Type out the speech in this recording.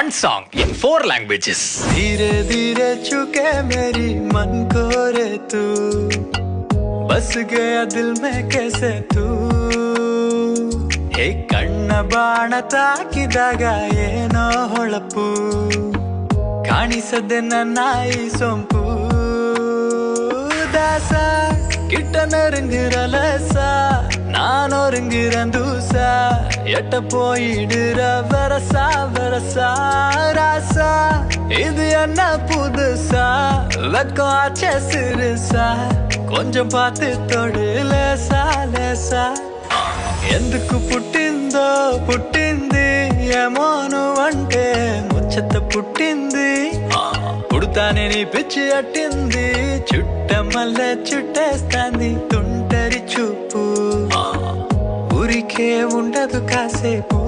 one song in 4 languages. धीरे धीरे चुके मेरी मन को रे तू, बस गया दिल में कैसे तू. हे ಕಣ್ಣ ಬಾಣ ತಾಕಿದಾಗ ಏನೋ ಹೊಳಪು, ಕಾಣಿಸದೆ ನನ್ನ ಈ ಸೊಂಪು. ದಾಸ கிட்ட நெருங்குறலசா, நான் ஒருங்குறேன் தூசா, எட்ட போயிடுற வரசா வரசா ராசா. இது என்ன புதுசா, வெக்கம் ஆச்ச சிறுசா, కొంచెం பார்த்து தொடு லேசா லேசா. ఎందుకు పుట్టిందో పుట్టింది ఏమోను అంటే ముచ్చత పుట్టింది, పుడతానే నీ పిచ్చి అట్టింది, చుట్ట మల్లె చుట్టేస్తాంది తుంటరి చూపు. ఊరికే ఉండదు కాసేపు.